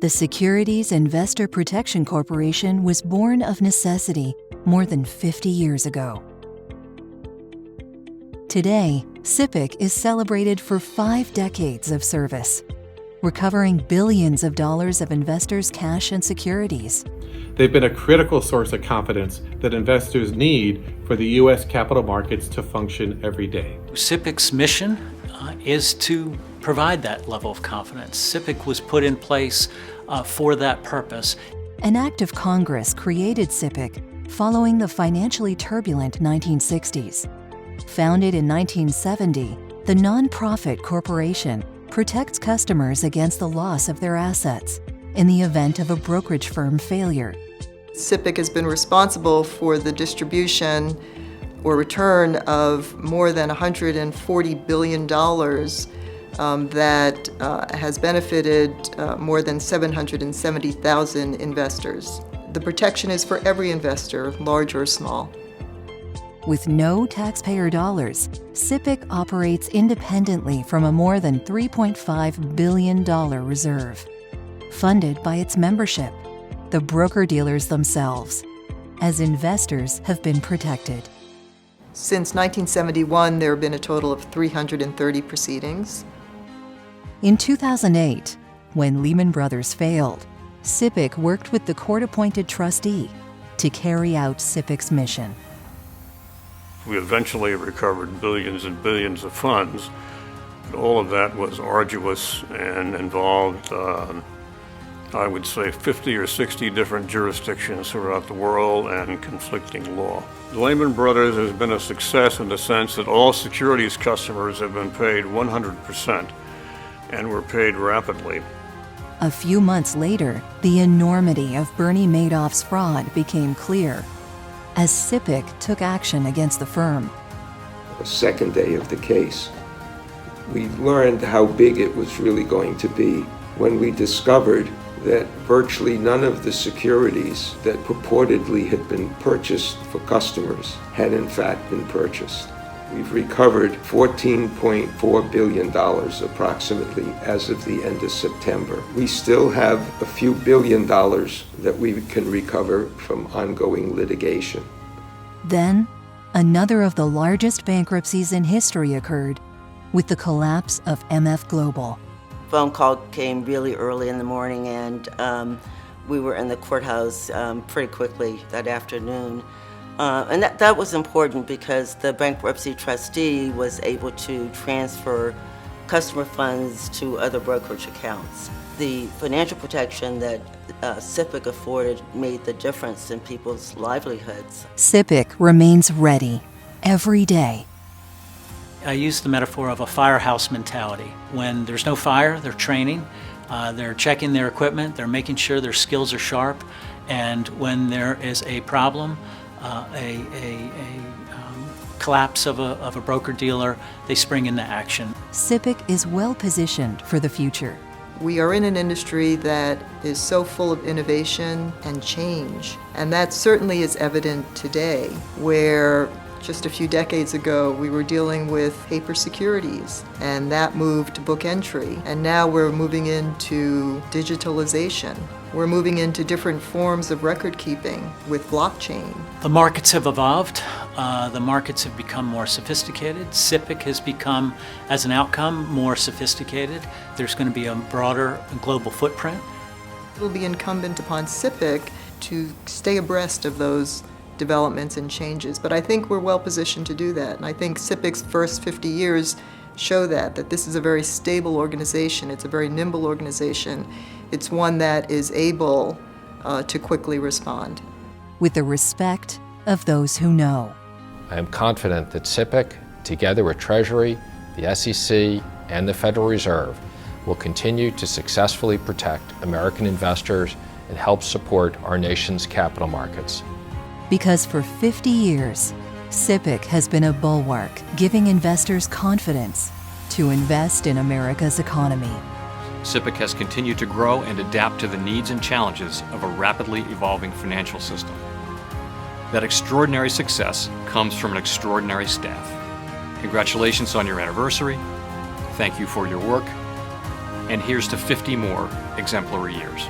The Securities Investor Protection Corporation was born of necessity more than 50 years ago. Today, SIPC is celebrated for 5 decades of service, recovering billions of dollars of investors' cash and securities. They've been a critical source of confidence that investors need for the U.S. capital markets to function every day. SIPC's mission is to provide that level of confidence. SIPC was put in place for that purpose. An act of Congress created SIPC following the financially turbulent 1960s. Founded in 1970, the nonprofit corporation protects customers against the loss of their assets in the event of a brokerage firm failure. SIPC has been responsible for the distribution or return of more than $140 billion that has benefited more than 770,000 investors. The protection is for every investor, large or small. With no taxpayer dollars, SIPC operates independently from a more than $3.5 billion reserve, funded by its membership, the broker-dealers themselves, as investors have been protected. Since 1971, there have been a total of 330 proceedings. In 2008, when Lehman Brothers failed, SIPC worked with the court-appointed trustee to carry out SIPC's mission. We eventually recovered billions and billions of funds, but all of that was arduous and involved, I would say, 50 or 60 different jurisdictions throughout the world and conflicting law. Lehman Brothers has been a success in the sense that all securities customers have been paid 100% and were paid rapidly. A few months later, the enormity of Bernie Madoff's fraud became clear as SIPC took action against the firm. The second day of the case, we learned how big it was really going to be when we discovered that virtually none of the securities that purportedly had been purchased for customers had in fact been purchased. We've recovered $14.4 billion approximately as of the end of September. We still have a few billion dollars that we can recover from ongoing litigation. Then, another of the largest bankruptcies in history occurred with the collapse of MF Global. Phone call came really early in the morning, and we were in the courthouse pretty quickly that afternoon. And that was important because the bankruptcy trustee was able to transfer customer funds to other brokerage accounts. The financial protection that SIPC afforded made the difference in people's livelihoods. SIPC remains ready every day. I use the metaphor of a firehouse mentality. When there's no fire, they're training, they're checking their equipment, they're making sure their skills are sharp, and when there is a problem, collapse of a broker-dealer, they spring into action. SIPC is well positioned for the future. We are in an industry that is so full of innovation and change, and that certainly is evident today, where just a few decades ago we were dealing with paper securities, and that moved to book entry, and now we're moving into digitalization. We're moving into different forms of record keeping with blockchain. The markets have evolved. The markets have become more sophisticated. SIPC has become, as an outcome, more sophisticated. There's going to be a broader global footprint. It will be incumbent upon SIPC to stay abreast of those developments and changes, but I think we're well positioned to do that. And I think SIPC's first 50 years show that this is a very stable organization. It's a very nimble organization. It's one that is able to quickly respond. With the respect of those who know. I am confident that SIPC, together with Treasury, the SEC, and the Federal Reserve, will continue to successfully protect American investors and help support our nation's capital markets. Because for 50 years, SIPC has been a bulwark, giving investors confidence to invest in America's economy. SIPC has continued to grow and adapt to the needs and challenges of a rapidly evolving financial system. That extraordinary success comes from an extraordinary staff. Congratulations on your anniversary. Thank you for your work. And here's to 50 more exemplary years.